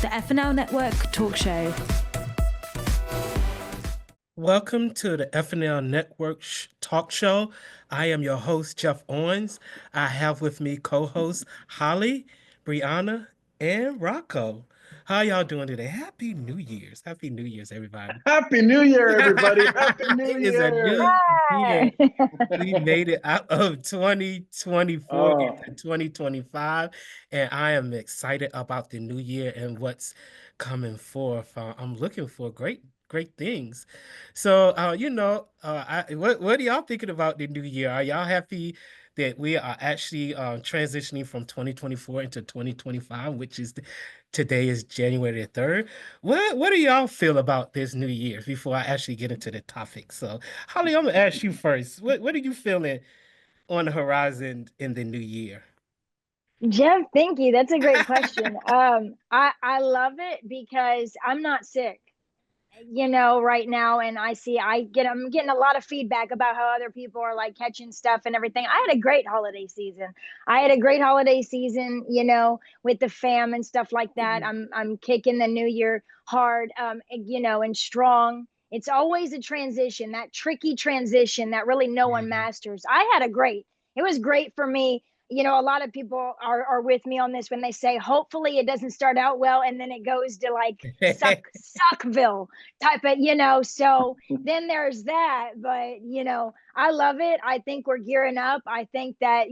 the FNL Network talk show. Welcome to the FNL Network talk show. I am your host, Geoffrey Owens. I have with me co-hosts Holly, Brianna, and Rocco. How y'all doing today? Happy New Year's. Happy New Year's, everybody. Happy New Year, everybody. Happy New It is a Year. new year. We made it out of 2024 into 2025, and I am excited about the new year and what's coming forth. I'm looking for great things. So, what are y'all thinking about the new year? Are y'all happy that we are actually transitioning from 2024 into 2025, which is today is January the 3rd. What do y'all feel about this new year before I actually get into the topic? So, Holly, I'm gonna ask you first. What are you feeling on the horizon in the new year? Jeff, thank you. That's a great question. I love it because I'm not sick, right now, and I'm getting a lot of feedback about how other people are like catching stuff and everything. I had a great holiday season. With the fam and stuff like that. I'm kicking the new year hard, and strong. It's always a transition, that tricky transition that really no one masters. It was great for me. A lot of people are with me on this when they say, hopefully it doesn't start out well and then it goes to like Suckville type of, so then there's that. But, I love it. I think we're gearing up. I think that,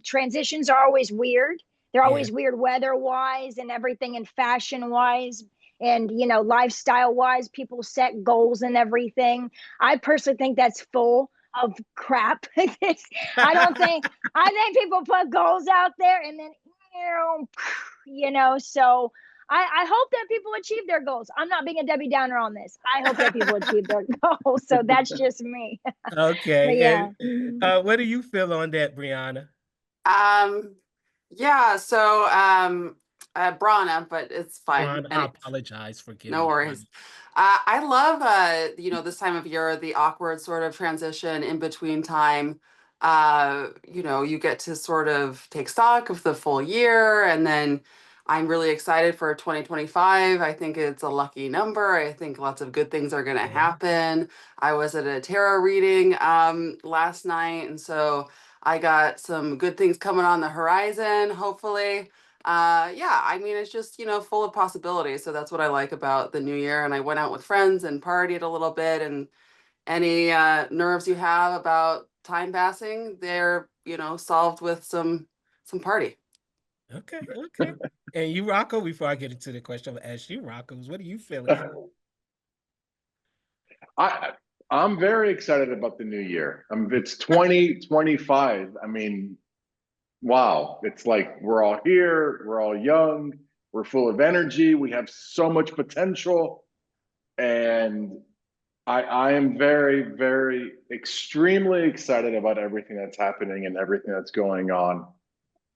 transitions are always weird. They're always weird weather wise and everything, and fashion wise and, lifestyle wise. People set goals and everything. I personally think that's full of crap. I think people put goals out there and then, so I hope that people achieve their goals. I'm not being a Debbie Downer on this. I hope that people achieve their goals. So that's just me. Okay. Yeah. And, what do you feel on that, Brianna? Brana, but it's fine. Brianna, I apologize for giving No worries. I love, this time of year, the awkward sort of transition in between time. You get to sort of take stock of the full year, and then I'm really excited for 2025. I think it's a lucky number. I think lots of good things are going to happen. I was at a tarot reading last night, and so I got some good things coming on the horizon, hopefully. It's just, full of possibilities. So that's what I like about the new year. And I went out with friends and partied a little bit, and any nerves you have about time passing, they're, solved with some party. Okay. And you, Rocco, before I get into the question, I'm gonna ask you, Rocco, what are you feeling? I'm very excited about the new year. It's 2025. Wow. It's like we're all here, we're all young, we're full of energy, we have so much potential. And I am very, very extremely excited about everything that's happening and everything that's going on.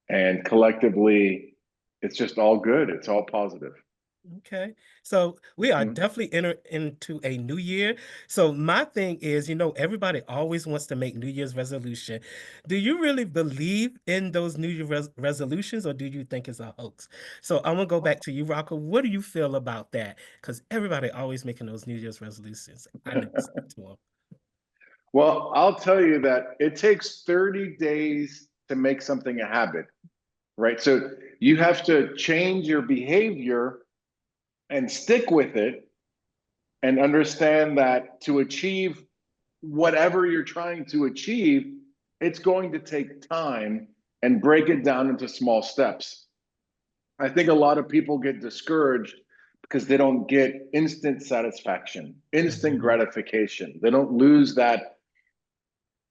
And collectively, it's just all good. It's all positive. Okay, so we are definitely into a new year. So my thing is, everybody always wants to make New Year's resolution. Do you really believe in those New Year resolutions, or do you think it's a hoax? So I'm gonna go back to you, Rocco. What do you feel about that? Because everybody always making those New Year's resolutions. I never stick to them. Well, I'll tell you that it takes 30 days to make something a habit, right? So you have to change your behavior and stick with it, and understand that to achieve whatever you're trying to achieve, it's going to take time, and break it down into small steps. I think a lot of people get discouraged because they don't get instant satisfaction, instant gratification. They don't lose that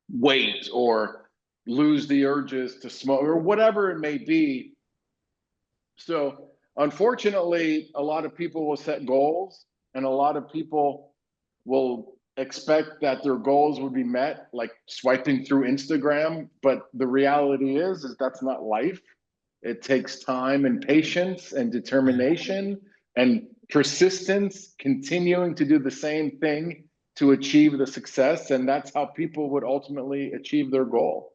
weight or lose the urges to smoke or whatever it may be. So unfortunately, a lot of people will set goals, and a lot of people will expect that their goals would be met like swiping through Instagram. But the reality is that's not life. It takes time and patience and determination and persistence, continuing to do the same thing to achieve the success. And that's how people would ultimately achieve their goal.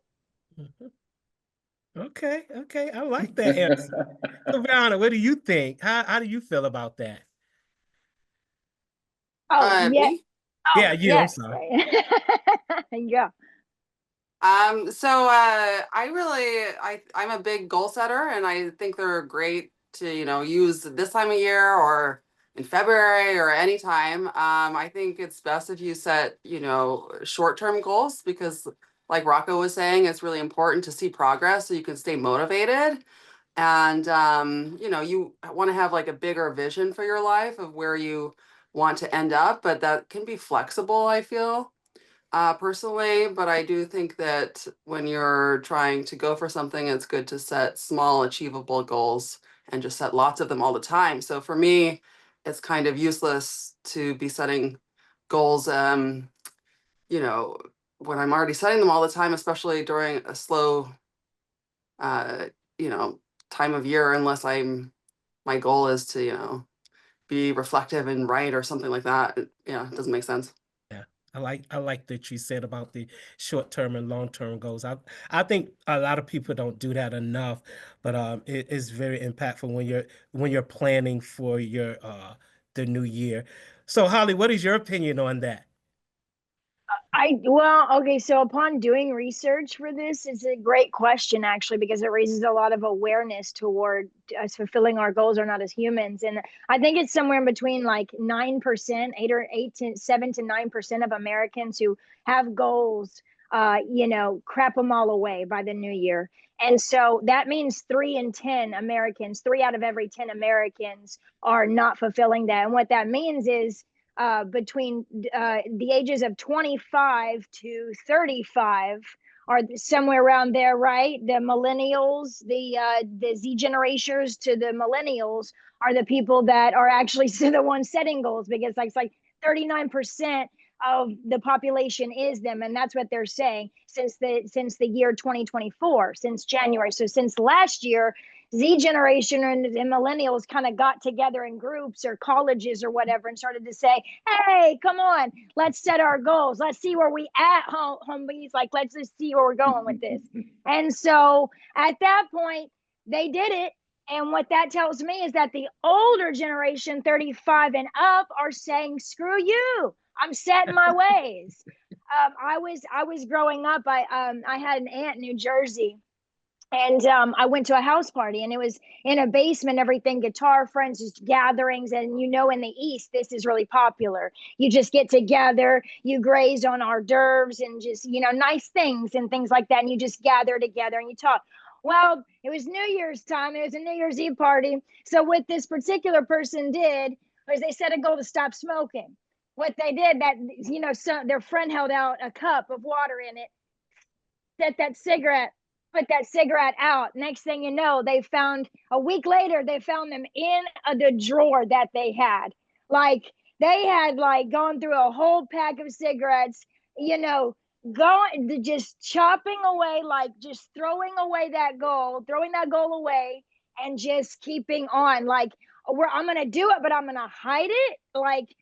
Okay, okay, I like that answer. So, Brianna, what do you think? How do you feel about that? Oh, yeah. Me? Yeah, Oh, you. I'm yes. sorry. Yeah. So I'm a big goal setter, and I think they're great to, use this time of year or in February or anytime. I think it's best if you set, short-term goals because like Rocco was saying, it's really important to see progress so you can stay motivated. And you want to have like a bigger vision for your life of where you want to end up, but that can be flexible, I feel personally, but I do think that when you're trying to go for something, it's good to set small, achievable goals and just set lots of them all the time. So for me, it's kind of useless to be setting goals, you know, when I'm already setting them all the time, especially during a slow, uh, you know, time of year, unless my goal is to, be reflective and write or something like that. Yeah, it doesn't make sense. Yeah, I like that you said about the short-term and long-term goals. I think a lot of people don't do that enough, but it is very impactful when you're planning for your the new year. So, Holly, what is your opinion on that? Okay, so upon doing research for this, it's a great question actually, because it raises a lot of awareness toward us fulfilling our goals or not as humans. And I think it's somewhere in between like 9%, 7 to 9% of Americans who have goals, crap them all away by the new year. And so that means 3 in 10 Americans, 3 out of every 10 Americans are not fulfilling that. And what that means is between the ages of 25 to 35 are somewhere around there, right? The millennials, the Z generations to the millennials are the people that are actually the ones setting goals, because like it's like 39% of the population is them, and that's what they're saying since the year 2024, since January. So since last year, Z generation and millennials kind of got together in groups or colleges or whatever and started to say, hey, come on, let's set our goals. Let's see where we at, homies. Like, let's just see where we're going with this. And so at that point, they did it. And what that tells me is that the older generation, 35 and up, are saying, screw you. I'm set in my ways. I was growing up. I had an aunt in New Jersey, and I went to a house party, and it was in a basement, everything guitar friends, just gatherings. And in the East, this is really popular. You just get together, you graze on hors d'oeuvres and just, nice things and things like that. And you just gather together and you talk. Well, it was New Year's time. It was a New Year's Eve party. So what this particular person did was they set a goal to stop smoking. What they did, their friend held out a cup of water in it, set that cigarette, put that cigarette out. Next thing you know, a week later, they found them in the drawer that they had. Like, they had like gone through a whole pack of cigarettes, going just chopping away, like just throwing that goal away, and just keeping on. Like, I'm gonna do it, but I'm gonna hide it. Like,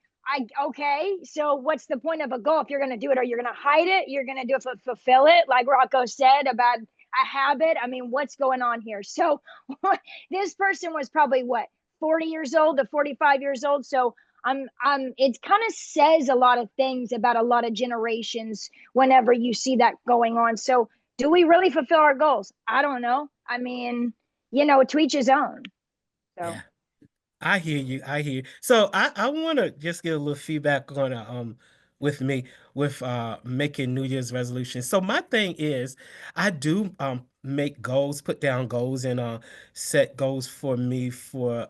okay, so what's the point of a goal if you're going to do it? Or you're going to hide it? You're going to do it fulfill it, like Rocco said about a habit. I mean, what's going on here? So this person was probably 40 years old to 45 years old. So it kind of says a lot of things about a lot of generations whenever you see that going on. So do we really fulfill our goals? I don't know. I mean, to each his own. So. Yeah. I hear you. I hear you. So I want to just get a little feedback on with me with making New Year's resolutions. So my thing is I do make goals, put down goals and set goals for me for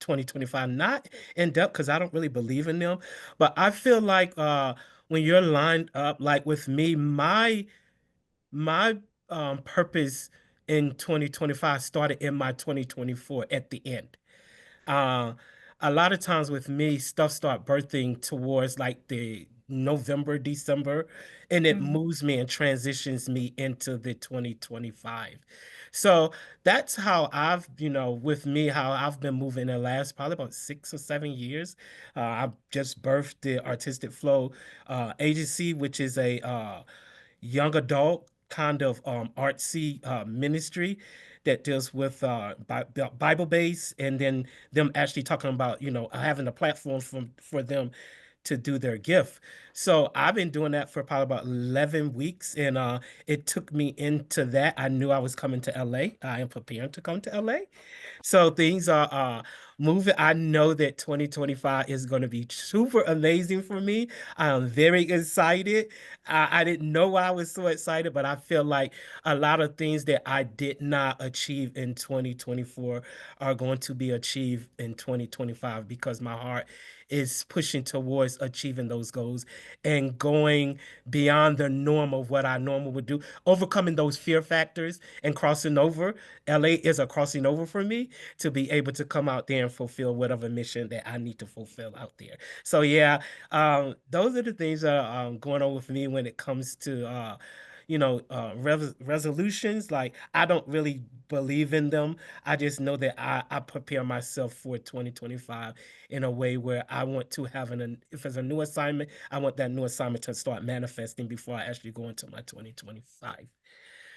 2025. Not in depth because I don't really believe in them, but I feel like when you're lined up like with me, my purpose in 2025 started in my 2024 at the end. Uh, a lot of times with me, stuff start birthing towards like the November, December, and it moves me and transitions me into the 2025. So that's how with me, how I've been moving the last probably about 6 or 7 years. I've just birthed the Artistic Flow agency, which is a young adult kind of artsy ministry that deals with Bible base, and then them actually talking about, you know, having a platform for them to do their gift. So I've been doing that for probably about 11 weeks, and it took me into that. I knew I was coming to LA. I am preparing to come to LA. So things are moving. I know that 2025 is going to be super amazing for me. I am very excited. I didn't know why I was so excited, but I feel like a lot of things that I did not achieve in 2024 are going to be achieved in 2025 because my heart is pushing towards achieving those goals and going beyond the norm of what I normally would do, overcoming those fear factors and crossing over. LA is a crossing over for me to be able to come out there and fulfill whatever mission that I need to fulfill out there. So yeah, those are the things that are going on with me when it comes to resolutions. Like, I don't really believe in them. I just know that I prepare myself for 2025 in a way where I want to have if it's a new assignment, I want that new assignment to start manifesting before I actually go into my 2025.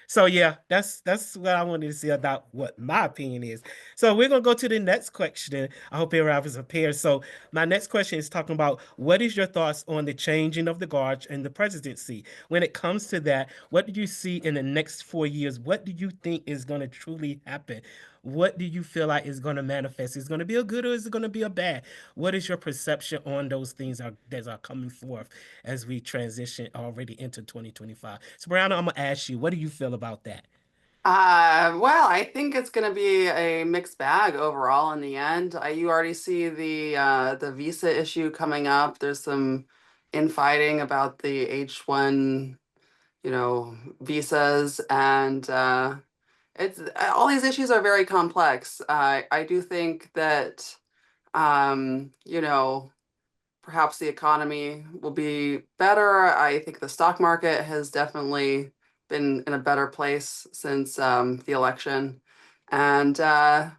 So yeah, that's what I wanted to say about what my opinion is. So we're gonna go to the next question. I hope everyone is prepared. So my next question is talking about what is your thoughts on the changing of the guard and the presidency? When it comes to that, what do you see in the next 4 years? What do you think is gonna truly happen? What do you feel like is gonna manifest? Is it gonna be a good or is it gonna be a bad? What is your perception on those things that are coming forth as we transition already into 2025? So Brianna, I'm gonna ask you, what do you feel about that? Well, I think it's going to be a mixed bag overall in the end. You already see the visa issue coming up. There's some infighting about the H-1, visas, and it's all these issues are very complex. I do think that um, you know, perhaps the economy will be better. I think the stock market has definitely been in a better place since the election. And yeah,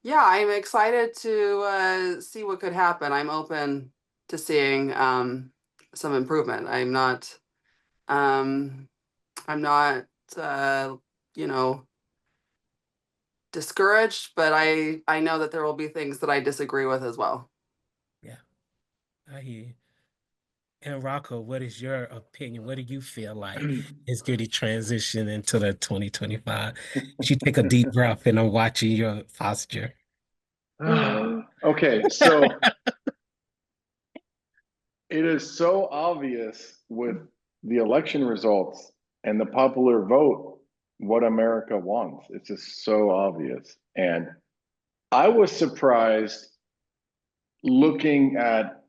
I'm excited to see what could happen. I'm open to seeing some improvement. I'm not uh, you know, discouraged, but I know that there will be things that I disagree with as well. Yeah, I hear you. And Rocco, what is your opinion? What do you feel like is going to transition into the 2025? You take a deep breath and I'm watching your posture. Okay, so it is so obvious with the election results and the popular vote what America wants. It's just so obvious. And I was surprised looking at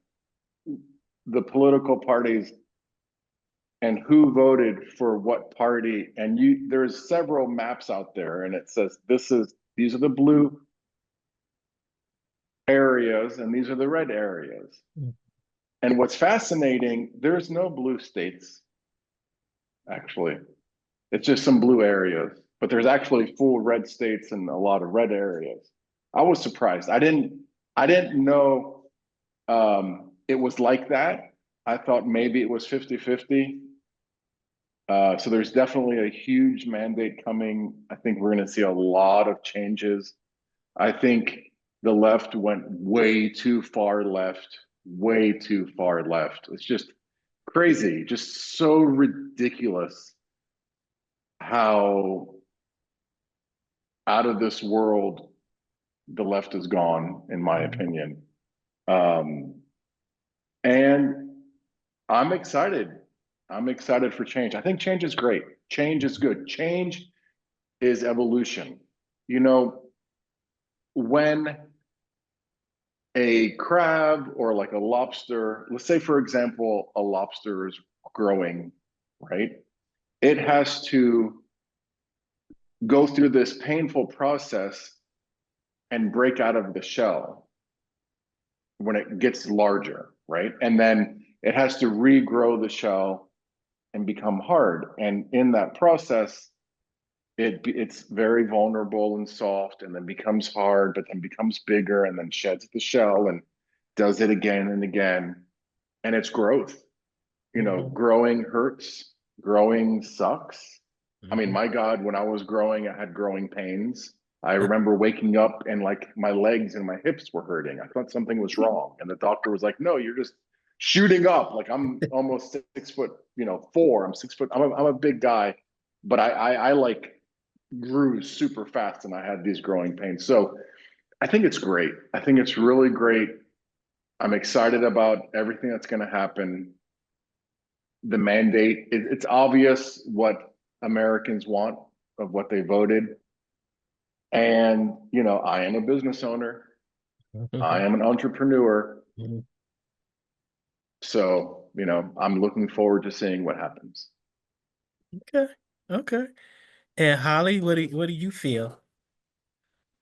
the political parties and who voted for what party. And there's several maps out there, and it says these are the blue areas and these are the red areas. And what's fascinating, there's no blue states, actually. It's just some blue areas, but there's actually full red states and a lot of red areas. I was surprised. I didn't know it was like that. I thought maybe it was 50-50. So there's definitely a huge mandate coming. I think we're going to see a lot of changes. I think the left went way too far left, way too far left. It's just crazy, just so ridiculous how out of this world the left has gone, in my opinion. And I'm excited. I'm excited for change. I think change is great. Change is good. Change is evolution. You know, when a crab or like a lobster, let's say, for example, a lobster is growing, right? It has to go through this painful process and break out of the shell when it gets larger, right? And then it has to regrow the shell and become hard. And in that process, it's very vulnerable and soft, and then becomes hard, but then becomes bigger, and then sheds the shell and does it again and again. And it's growth. You know, growing hurts, growing sucks, I mean, my God, when I was growing, I had growing pains. I remember waking up and like my legs and my hips were hurting. I thought something was wrong. And the doctor was like, no, you're just shooting up. Like I'm almost 6 foot, 4. I'm 6 foot. I'm a big guy, but I like grew super fast and I had these growing pains. So I think it's great. I think it's really great. I'm excited about everything that's going to happen. The mandate, it's obvious what Americans want of what they voted. And, I am a business owner. I am an entrepreneur. So, I'm looking forward to seeing what happens. Okay. Okay. And Holly, what do you feel?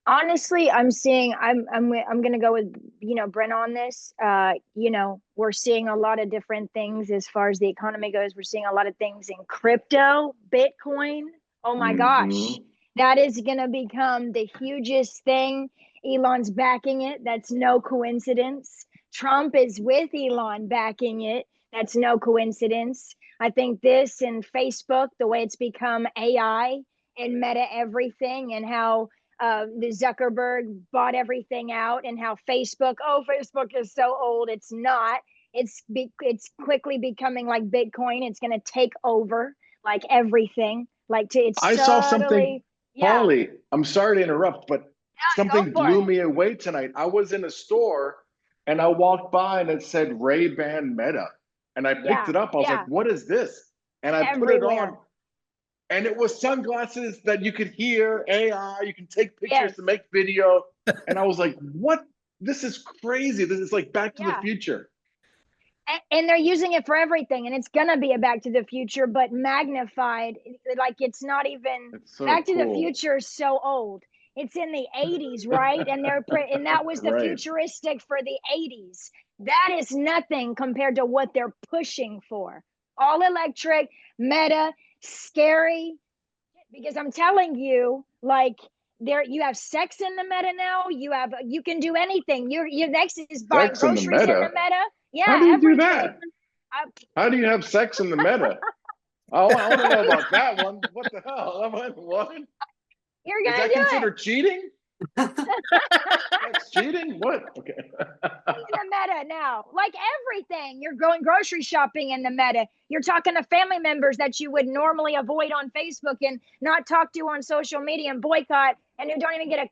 Honestly, I'm gonna go with Brent on this. We're seeing a lot of different things as far as the economy goes. We're seeing a lot of things in crypto, Bitcoin. Oh my gosh, that is gonna become the hugest thing. Elon's backing it. That's no coincidence. Trump is with Elon backing it. That's no coincidence. I think this and Facebook, the way it's become AI and Meta everything, and how the Zuckerberg bought everything out, and how Facebook is so old. It's not. It's quickly becoming like Bitcoin. It's going to take over like everything. I saw something, yeah. Paulie, I'm sorry to interrupt, but something blew me away tonight. I was in a store and I walked by and it said Ray-Ban Meta. And I picked it up. I was like, what is this? And I put it on. And it was sunglasses that you could hear AI, you can take pictures to make video. And I was like, what? This is crazy. This is like Back to the Future. And they're using it for everything. And it's going to be a Back to the Future, but magnified. Like it's not even, Back to the Future is so old. It's in the 80s, right? And that was the futuristic for the 80s. That is nothing compared to what they're pushing for. All electric, Meta, scary, because I'm telling you, like you have sex in the Meta now. You can do anything. Your next is buying groceries in the Meta. Yeah, how do you do that? How do you have sex in the Meta? I want to know about that one. What the hell? What? You're gonna is that considered cheating? That's cheating? What? Okay. In the Meta now, like everything. You're going grocery shopping in the Meta. You're talking to family members that you would normally avoid on Facebook and not talk to on social media and boycott, and who don't even get a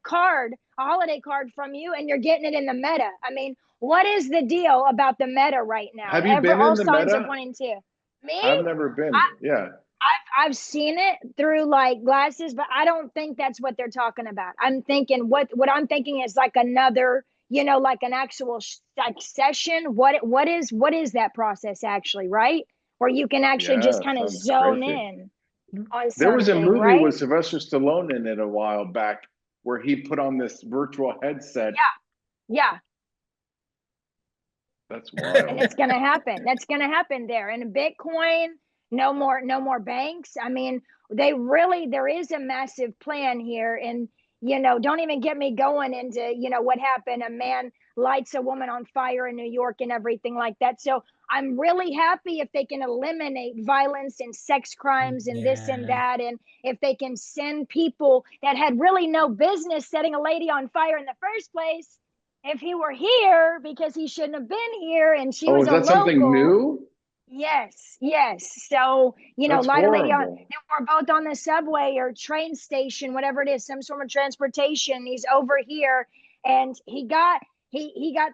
holiday card from you, and you're getting it in the Meta. I mean, what is the deal about the Meta right now? Have you been in the Meta? Are pointing to me. I've never been. I've seen it through like glasses, but I don't think that's what they're talking about. I'm thinking what I'm thinking is like another, like an actual session. What is that process actually, right? Where you can actually just kind of zone in on something. There was a movie with Sylvester Stallone in it a while back where he put on this virtual headset. Yeah. That's wild. And it's gonna happen. That's gonna happen there. And Bitcoin. No more banks. I mean, there is a massive plan here. And, don't even get me going into, what happened. A man lights a woman on fire in New York and everything like that. So I'm really happy if they can eliminate violence and sex crimes and this and that. And if they can send people that had really no business setting a lady on fire in the first place, if he were here, because he shouldn't have been here and she was a local. Is that something new? Yes. So, That's light a lady horrible. We're both on the subway or train station, whatever it is, some sort of transportation. He's over here and he got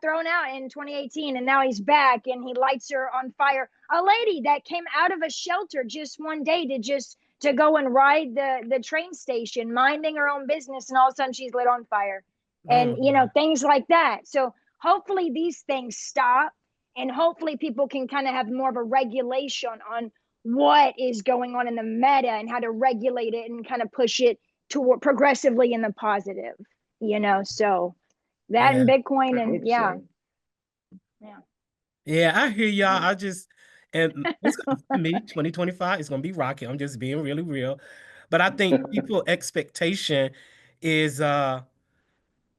thrown out in 2018 and now he's back and he lights her on fire. A lady that came out of a shelter just one day to go and ride the train station, minding her own business, and all of a sudden she's lit on fire. And, things like that. So hopefully these things stop. And hopefully people can kind of have more of a regulation on what is going on in the Meta and how to regulate it and kind of push it toward progressively in the positive, so that and Bitcoin and I hear y'all. And it's for me, 2025 is going to be rocky. I'm just being really real. But I think people's expectation is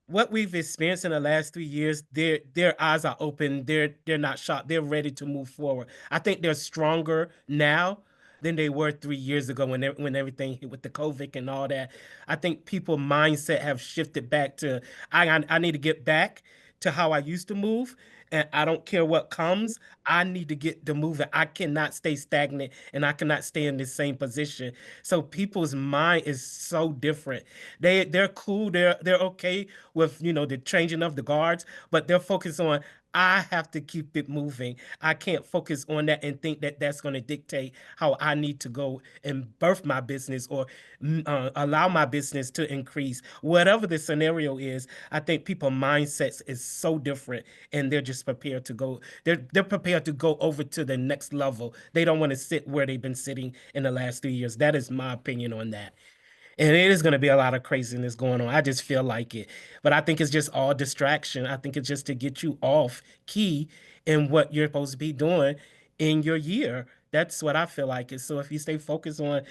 what we've experienced in the last 3 years. Their eyes are open. They're not shocked. They're ready to move forward. I think they're stronger now than they were 3 years ago when everything hit with the COVID and all that. I think people mindset have shifted back to I need to get back to how I used to move, and I don't care what comes. I need to get the moving. I cannot stay stagnant, and I cannot stay in the same position. So people's mind is so different. They're cool. They're okay with the changing of the guards, but they're focused on I have to keep it moving. I can't focus on that and think that that's going to dictate how I need to go and birth my business or allow my business to increase. Whatever the scenario is, I think people mindsets is so different, and they're just prepared to go. They're prepared to go over to the next level. They don't want to sit where they've been sitting in the last 3 years. That is my opinion on that. And it is going to be a lot of craziness going on. I just feel like it. But I think it's just all distraction. I think it's just to get you off key in what you're supposed to be doing in your year. That's what I feel like it. So if you stay focused on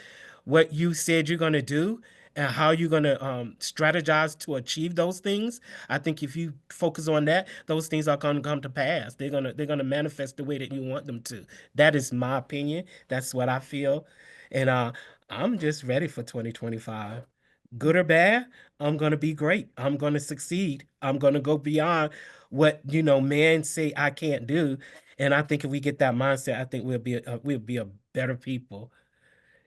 what you said you're going to do and how you're going to strategize to achieve those things, I think if you focus on that, those things are going to come to pass. They're going to manifest the way that you want them to. That is my opinion. That's what I feel. And I'm just ready for 2025. Good or bad, I'm going to be great. I'm going to succeed. I'm going to go beyond what, men say I can't do. And I think if we get that mindset, I think we'll be a better people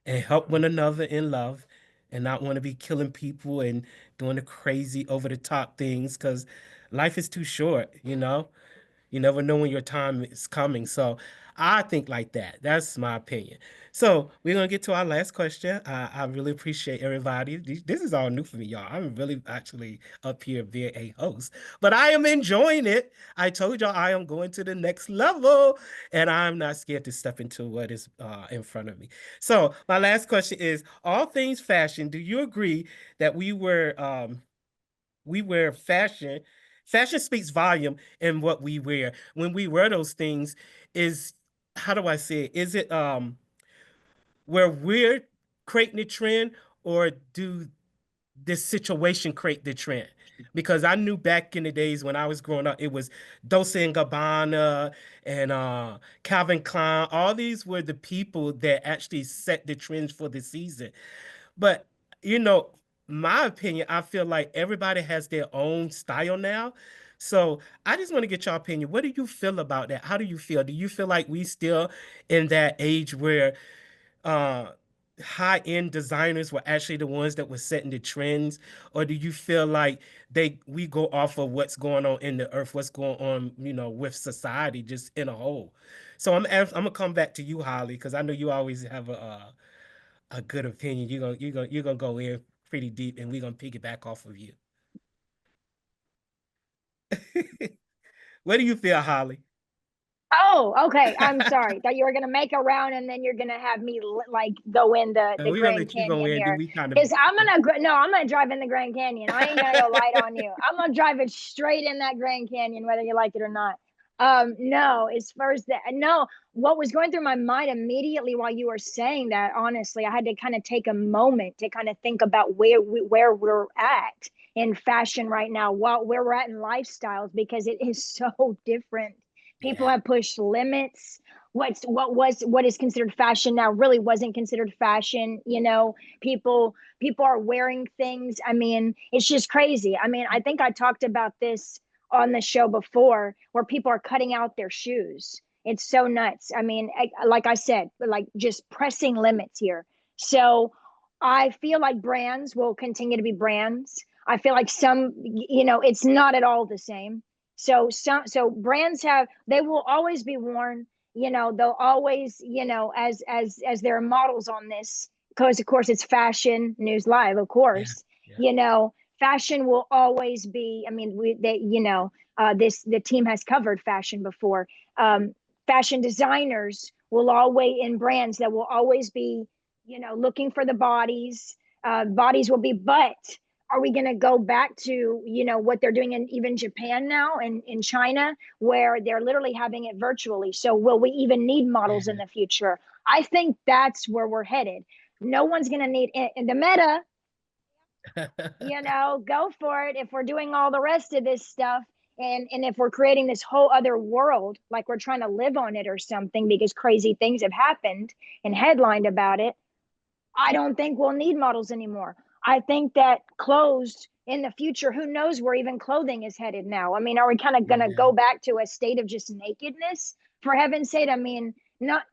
and help one another in love and not want to be killing people and doing the crazy over the top things because life is too short, You never know when your time is coming. So I think like that. That's my opinion. So we're gonna get to our last question. I really appreciate everybody. This is all new for me, y'all. I'm really actually up here being a host, but I am enjoying it. I told y'all I am going to the next level, and I'm not scared to step into what is in front of me. So my last question is: all things fashion. Do you agree that we wear fashion? Fashion speaks volume in what we wear. When we wear those things, is how do I say it? Is it where we're creating the trend, or do this situation create the trend? Because I knew back in the days when I was growing up, it was Dolce and Gabbana and Calvin Klein. All these were the people that actually set the trends for the season. But you know, my opinion, I feel like everybody has their own style now. So I just want to get your opinion. What do you feel about that? How do you feel? Do you feel like we still in that age where uh high-end designers were actually the ones that were setting the trends? Or do you feel like we go off of what's going on in the earth, what's going on, with society just in a whole? So I'm gonna come back to you, Holly, because I know you always have a good opinion. You're gonna go in pretty deep, and we're gonna piggyback off of you. What do you feel, Holly? Oh, okay. I'm sorry. Thought you were gonna make a round and then you're gonna have me like go in the We're gonna Grand let you go Canyon in. Do here. we kind of? Because I'm gonna drive in the Grand Canyon. I ain't gonna go light on you. I'm gonna drive it straight in that Grand Canyon, whether you like it or not. No, as far as that, no, what was going through my mind immediately while you were saying that, honestly, I had to kind of take a moment to kind of think about where we're at in fashion right now, where we're at in lifestyles, because it is so different. People Yeah. have pushed limits. What is considered fashion now really wasn't considered fashion. People are wearing things. I mean, it's just crazy. I mean, I think I talked about this on the show before, where people are cutting out their shoes. It's so nuts. I mean, like I said, like just pressing limits here. So I feel like brands will continue to be brands. I feel like it's not at all the same. So brands they will always be worn. They'll always, as their models on this, because of course it's Fashion News Live, of Yeah. course. Yeah. Fashion will always be. I mean, the team has covered fashion before. Fashion designers will always, in brands that will always be, looking for the bodies. Bodies will be, but are we going to go back to, what they're doing in even Japan now and in China, where they're literally having it virtually? So will we even need models in the future? I think that's where we're headed. No one's going to need in the meta. Go for it. If we're doing all the rest of this stuff, And if we're creating this whole other world, like we're trying to live on it or something because crazy things have happened and headlined about it, I don't think we'll need models anymore. I think that clothes in the future, who knows where even clothing is headed now? I mean, are we kind of going to go back to a state of just nakedness, for heaven's sake? I mean, not,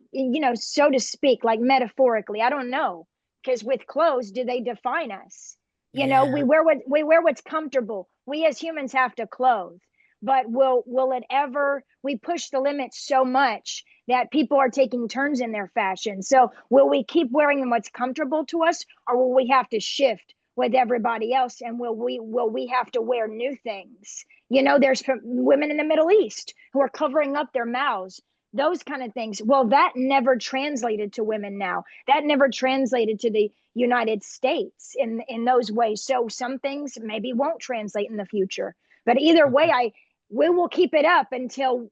so to speak, like metaphorically, I don't know. Because with clothes, do they define us? We wear what's comfortable. We as humans have to clothe. But will it ever, we push the limits so much that people are taking turns in their fashion. So will we keep wearing what's comfortable to us, or will we have to shift with everybody else? And will we have to wear new things? There's women in the Middle East who are covering up their mouths, those kind of things. Well, that never translated to women now. That never translated to the United States in those ways. So some things maybe won't translate in the future. But either way, we will keep it up until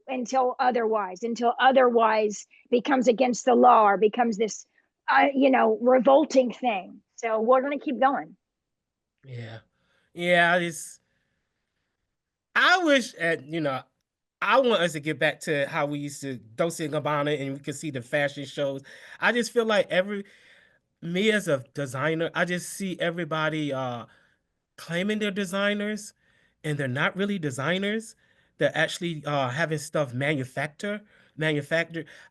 otherwise becomes against the law or becomes this revolting thing. So we're going to keep going. Yeah, I wish I want us to get back to how we used to Dolce & Gabbana and we could see the fashion shows. I just feel like me as a designer, I just see everybody claiming they're designers and they're not really designers. They're actually having stuff manufactured.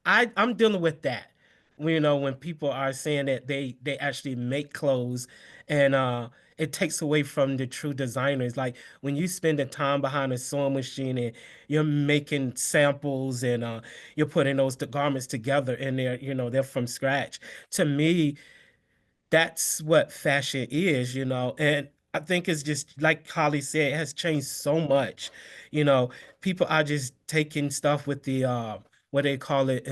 I'm dealing with that. When people are saying that they actually make clothes and it takes away from the true designers. Like when you spend the time behind a sewing machine and you're making samples and you're putting those garments together and they're from scratch. To me, that's what fashion is, and I think it's just like Holly said, it has changed so much. You know, People are just taking stuff with the what they call it,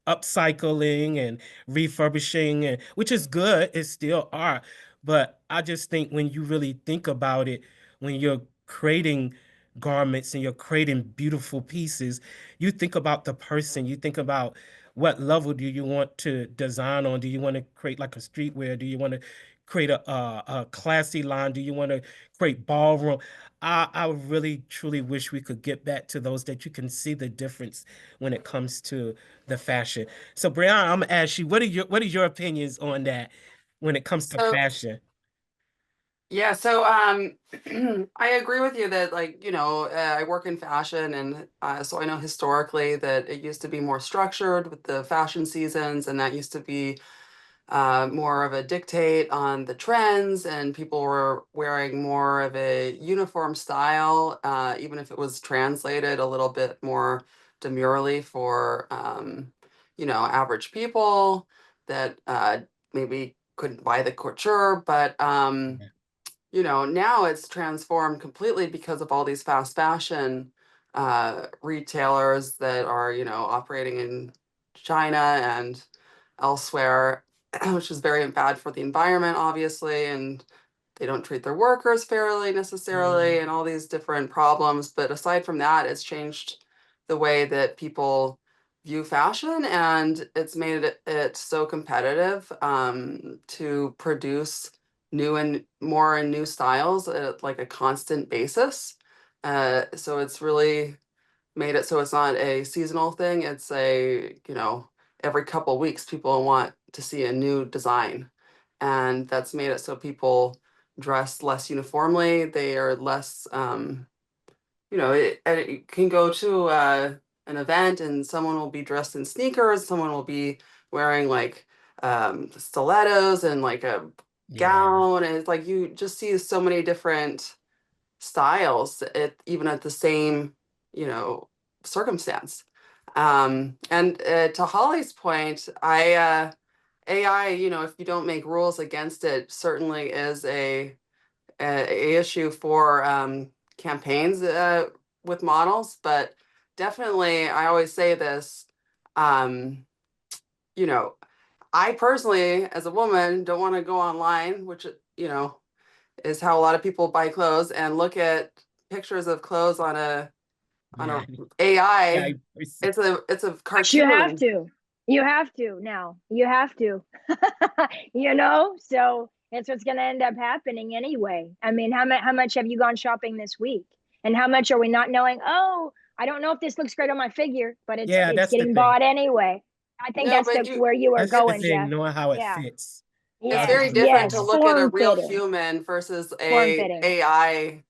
upcycling and refurbishing, and which is good, it's still art. But I just think when you really think about it, when you're creating garments and you're creating beautiful pieces, you think about the person, you think about what level do you want to design on? Do you want to create like a streetwear? Do you want to create a classy line? Do you want to create ballroom? I really truly wish we could get back to those that you can see the difference when it comes to the fashion. So Brianna, I'm gonna ask you, what are your opinions on that when it comes to So fashion? yeah, so I agree with you that I work in fashion, and so I know historically that it used to be more structured with the fashion seasons, and that used to be more of a dictate on the trends, and people were wearing more of a uniform style, even if it was translated a little bit more demurely for average people that maybe couldn't buy the couture, but now it's transformed completely because of all these fast fashion retailers that are, operating in China and elsewhere, which is very bad for the environment, obviously, and they don't treat their workers fairly necessarily, and all these different problems. But aside from that, it's changed the way that people view fashion, and it's made it so competitive to produce new and more and new styles at like a constant basis. So it's really made it so it's not a seasonal thing. It's every couple weeks people want to see a new design. And that's made it so people dress less uniformly. They are less, it can go to an event and someone will be dressed in sneakers, someone will be wearing like stilettos and like a Yeah, gown. And it's like you just see so many different styles even at the same circumstance. And to Holly's point, AI, if you don't make rules against it, certainly is a issue for campaigns with models. But definitely, I always say this, um, you know I personally, as a woman, don't want to go online, which is how a lot of people buy clothes, and look at pictures of clothes on a yeah, yeah. AI. It's a But you have cartoon. to. You have to now. You have to. So that's what's going to end up happening anyway. I mean, how much have you gone shopping this week? And how much are we not knowing? Oh, I don't know if this looks great on my figure, but Yeah, it's that's the getting thing. bought anyway. I think No, that's but you where you were That's the going, thing, Jeff. knowing how it Yeah. fits. it's How does very Yes, it different to yes. form? look at a Form real fitting. human versus Form a fitting. AI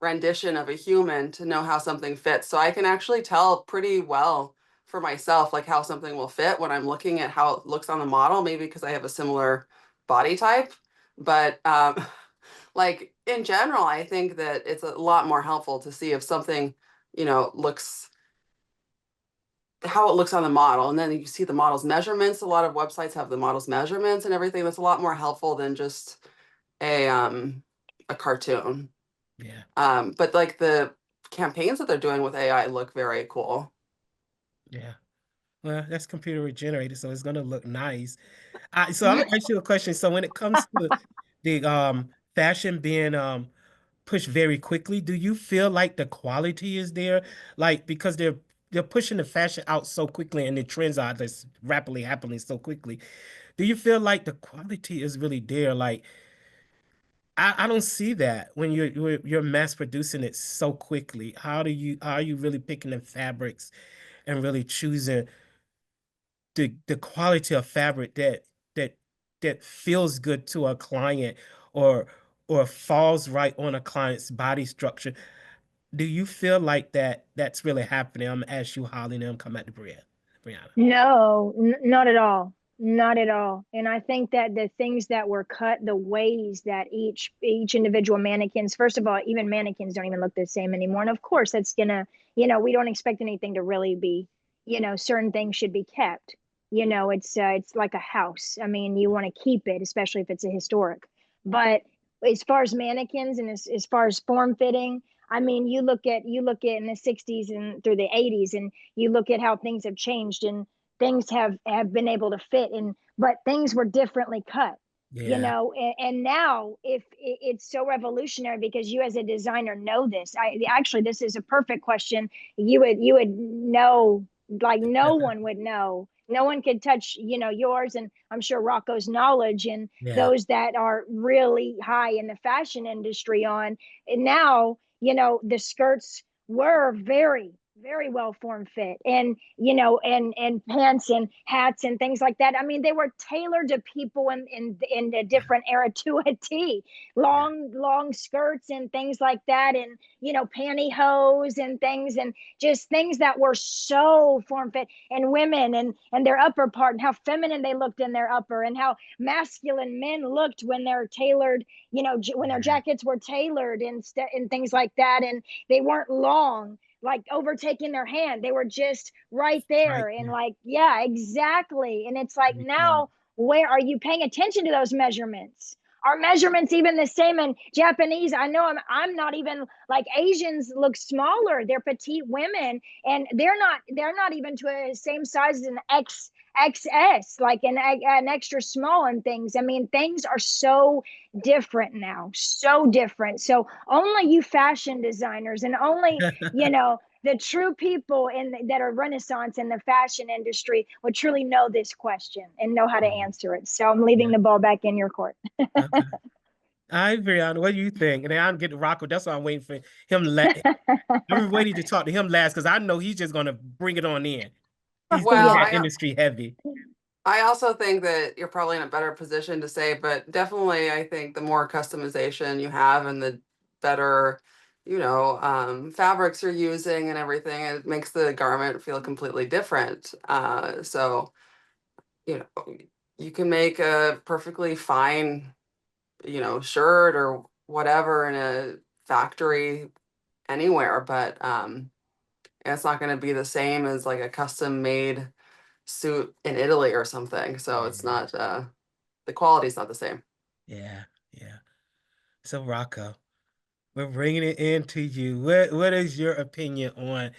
rendition of a human to know how something fits. So I can actually tell pretty well for myself, like how something will fit when I'm looking at how it looks on the model, maybe because I have a similar body type. But like in general, I think that it's a lot more helpful to see if something, looks how it looks on the model. And then you see the model's measurements. A lot of websites have the model's measurements and everything. That's a lot more helpful than just a cartoon. Yeah. But like the campaigns that they're doing with AI look very cool. Yeah. Well, that's computer generated, so it's gonna look nice. So I'm gonna ask you a question. So when it comes to the fashion being pushed very quickly, do you feel like the quality is there? Like because they're pushing the fashion out so quickly and the trends are just rapidly happening so quickly. Do you feel like the quality is really there? Like I don't see that when you're mass producing it so quickly. How are you really picking the fabrics and really choosing the quality of fabric that that feels good to a client or or falls right on a client's body structure? Do you feel like that's really happening? I'm gonna ask you, Holly, and then I'm come at the Brianna. No, not at all. Not at all. And I think that the things that were cut, the ways that each individual mannequins, first of all, even mannequins don't even look the same anymore. And of course, that's gonna, we don't expect anything to really be, certain things should be kept. It's like a house. I mean, you want to keep it, especially if it's a historic. But as far as mannequins and as far as form fitting, I mean, you look at in the 60s and through the 80s, and you look at how things have changed, and things have been able to fit, and but things were differently cut, Yeah. and now if it's so revolutionary because you as a designer know this. I actually, this is a perfect question. You would know, like no one would know. No one could touch, yours, and I'm sure Rocco's knowledge, and Yeah. those that are really high in the fashion industry on. And now, the skirts were very, very well form fit, and and pants and hats and things like that. I mean, they were tailored to people in a different era to a T. Long skirts and things like that, and pantyhose and things, and just things that were so form fit. And women and their upper part, and how feminine they looked in their upper, and how masculine men looked when they're tailored, when their Yeah. jackets were tailored and things like that, and they weren't long, like overtaking their hand. They were just right Right there, and there. like, yeah, exactly. And it's like, Very clean. now, where are you paying attention to those measurements? Are measurements even the same in Japanese? I know I'm not even, like, Asians look smaller. They're petite women, and they're not even to a same size as an XS, like an extra small, and things. I mean, things are so different now, so different. So only you fashion designers, and only, the true people that are renaissance in the fashion industry would truly know this question and know how to answer it. So I'm leaving Yeah. the ball back in your court. Okay. All right, Brianna, what do you think? And then I'm getting Rocco. That's why I'm waiting for him. I'm waiting to talk to him last because I know he's just gonna bring it on in. He's Well, Yeah. that industry heavy. I also think that you're probably in a better position to say, but definitely I think the more customization you have and the better, fabrics you're using and everything, it makes the garment feel completely different. So, you know, you can make a perfectly fine, shirt or whatever in a factory anywhere, but it's not going to be the same as like a custom made suit in Italy or something. So it's Yeah. not the quality's not the same. Yeah. Yeah. So Rocco, we're bringing it into you. What is your opinion on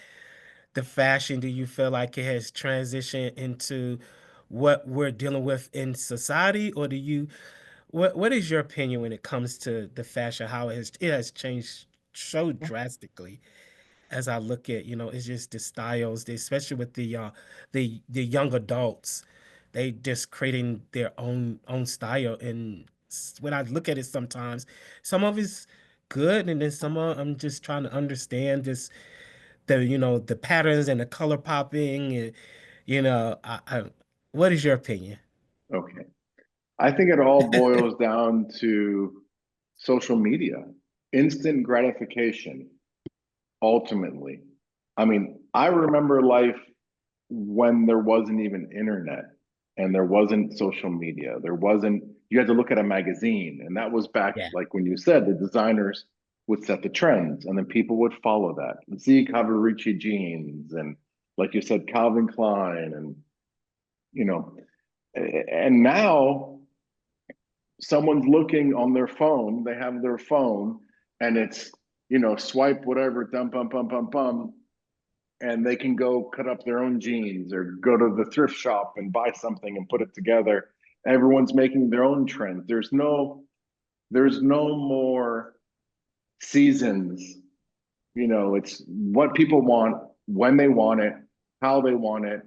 the fashion? Do you feel like it has transitioned into what we're dealing with in society, or do you what is your opinion when it comes to the fashion, how it has changed so drastically? As I look at, it's just the styles, especially with the young adults, they just creating their own style. And when I look at it sometimes, some of it's good, and then some of I'm just trying to understand this, the patterns and the color popping. And, what is your opinion? Okay. I think it all boils down to social media, instant gratification, ultimately. I mean, I remember life when there wasn't even internet and there wasn't social media. You had to look at a magazine. And that was back, Yeah. like when you said, the designers would set the trends and then people would follow that. Z Cavaricci jeans and, like you said, Calvin Klein and, and now someone's looking on their phone, they have their phone and it's, swipe whatever, dum, bum, bum, bum, bum, and they can go cut up their own jeans or go to the thrift shop and buy something and put it together. Everyone's making their own trends. There's no more seasons. It's what people want, when they want it, how they want it,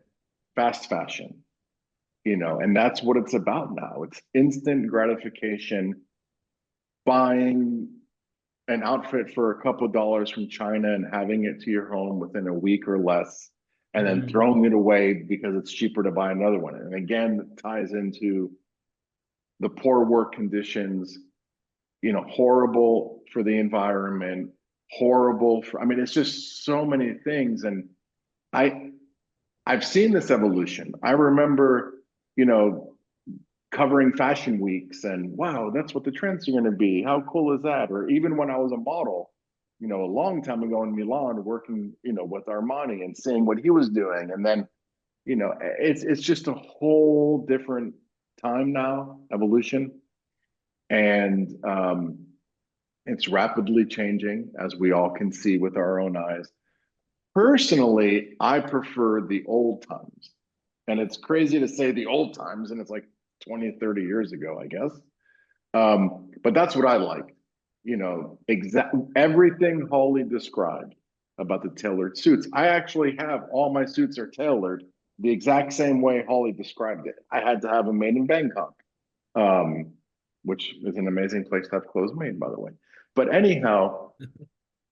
fast fashion, and that's what it's about now. It's instant gratification, buying an outfit for a couple of dollars from China and having it to your home within a week or less, and then throwing it away because it's cheaper to buy another one. And again, it ties into the poor work conditions, horrible for the environment, horrible for, I mean, it's just so many things. And I've seen this evolution. I remember, covering fashion weeks and wow, that's what the trends are going to be. How cool is that? Or even when I was a model, a long time ago in Milan, working, with Armani and seeing what he was doing. And then, it's just a whole different time now, evolution. And it's rapidly changing, as we all can see with our own eyes. Personally, I prefer the old times. And it's crazy to say the old times, and it's like 20, 30 years ago, I guess. But that's what I like. Everything Holly described about the tailored suits. I actually have all my suits are tailored the exact same way Holly described it. I had to have them made in Bangkok, which is an amazing place to have clothes made, by the way. But anyhow,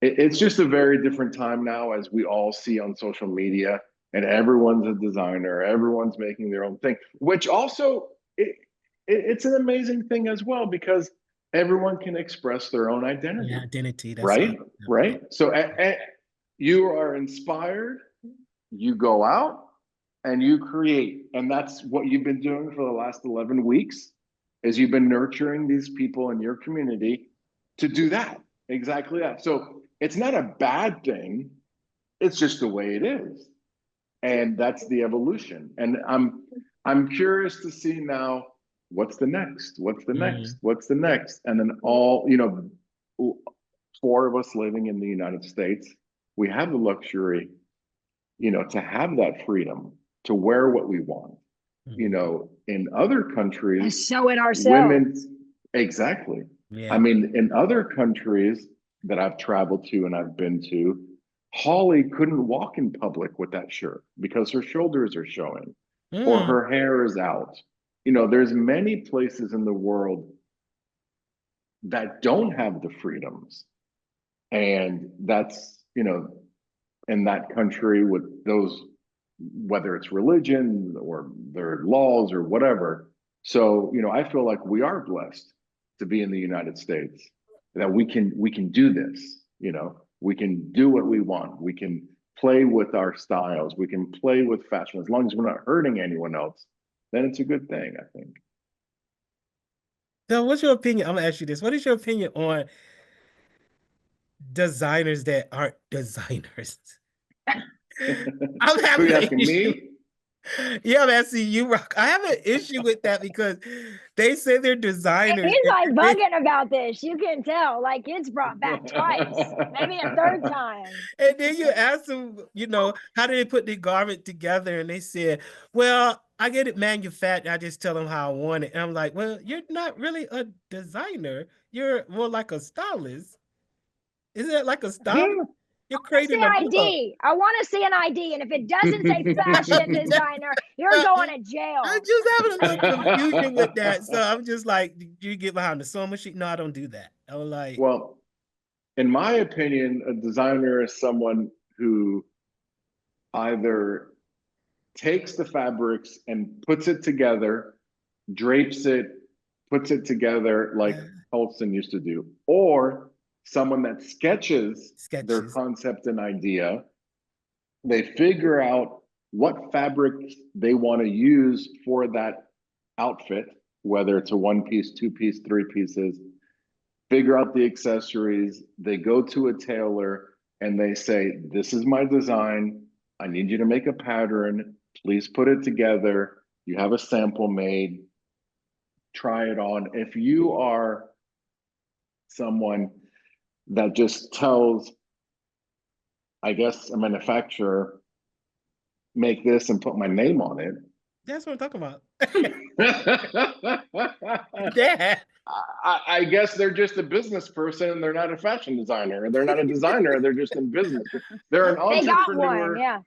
it's just a very different time now, as we all see on social media, and everyone's a designer, everyone's making their own thing, which also it's an amazing thing as well, because everyone can express their own identity. Yeah, identity, that's right. So you are inspired, you go out and you create, and that's what you've been doing for the last 11 weeks, is you've been nurturing these people in your community to do that, exactly that. So it's not a bad thing, it's just the way it is. And that's the evolution. And I'm curious to see now, what's the next? What's the next? What's the next? And then all, 4 of us living in the United States, we have the luxury, to have that freedom to wear what we want. In other countries, and sew it ourselves. Exactly. Yeah. I mean, in other countries that I've traveled to and I've been to, Holly couldn't walk in public with that shirt because her shoulders are showing or her hair is out. There's many places in the world that don't have the freedoms. And that's, in that country with those, whether it's religion or their laws or whatever. So, I feel like we are blessed to be in the United States, that we can do this, we can do what we want. We can play with our styles. We can play with fashion. As long as we're not hurting anyone else, then it's a good thing, I think. So what's your opinion? I'm gonna ask you this. What is your opinion on designers that aren't designers? I'm having an issue. Me? Yeah, I'm asking you, Rock. I have an issue with that because they say they're designers. He's like bugging about this. You can tell, like it's brought back twice, maybe a third time. And then you ask them, how do they put the garment together? And they said, well, I get it manufactured. I just tell them how I want it. And I'm like, well, you're not really a designer. You're more like a stylist. Isn't it like a stylist? You're creating a ID. I want to see an ID, and if it doesn't say fashion designer, you're going to jail. I'm just having a little confusion with that. So I'm just like, do you get behind the sewing machine? No, I don't do that. I was like, well, in my opinion, a designer is someone who either takes the fabrics and puts it together, drapes it, puts it together like Holston used to do, or someone that sketches their concept and idea. They figure out what fabric they want to use for that outfit, whether it's a 1-piece, 2-piece, 3 pieces, figure out the accessories. They go to a tailor and they say, this is my design. I need you to make a pattern. Please put it together. You have a sample made. Try it on. If you are someone that just tells, I guess, a manufacturer, make this and put my name on it. That's what I'm talking about. Yeah. I guess they're just a business person and they're not a fashion designer. They're not a designer. They're just in business. They're an entrepreneur. They got one,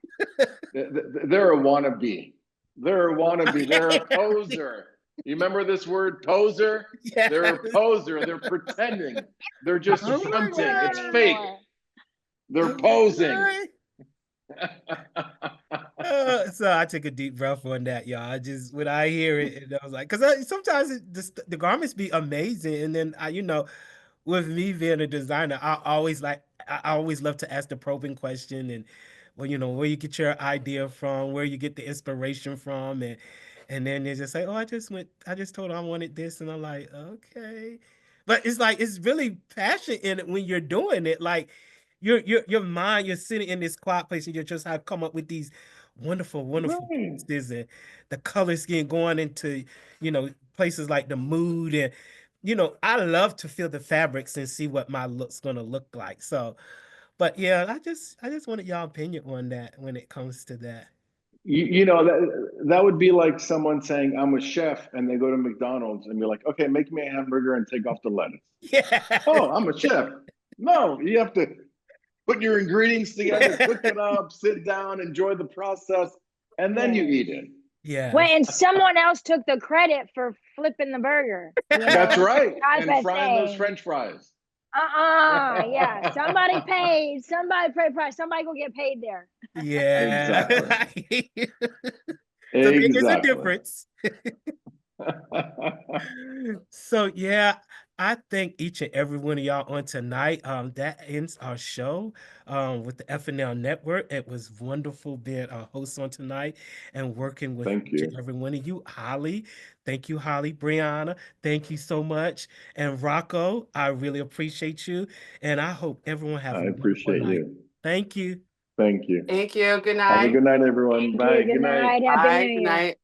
yeah. They're a wannabe. They're a wannabe. They're a poser. You remember this word, poser? Yeah. They're a poser. They're pretending. They're just fronting. It's fake. They're posing. So I took a deep breath on that, y'all. When I hear it, and I was like, because sometimes the garments be amazing, and then with me being a designer, I always love to ask the probing question, and where you get your idea from, where you get the inspiration from, and then they just say, oh, I just told her I wanted this, and I'm like, okay, but it's like it's really passion in it when you're doing it, like. Your mind, you're sitting in this quiet place and you just have come up with these wonderful pieces, and the color scheme going into, places like the mood, and, I love to feel the fabrics and see what my look's going to look like. So, but yeah, I just wanted y'all opinion on that when it comes to that. That would be like someone saying, I'm a chef, and they go to McDonald's and be like, okay, make me a hamburger and take off the lettuce. Yeah. Oh, I'm a chef. No, you have to put your ingredients together, cook it up, sit down, enjoy the process, and then you eat it. Yeah. Well, and someone else took the credit for flipping the burger. That's right. And frying those French fries. Yeah. Somebody paid. Somebody paid price. Somebody go get paid there. Yeah. Exactly. So there's a difference. So yeah, I thank each and every one of y'all on tonight. That ends our show with the FNL Network. It was wonderful being a host on tonight and working with each and every one of you. Holly, thank you, Holly. Brianna, thank you so much. And Rocco, I really appreciate you. And I hope everyone has a wonderful night. You. Thank you. Thank you. Thank you. Good night. Have a good night, everyone. Bye. Good night. Happy New Year. Good night.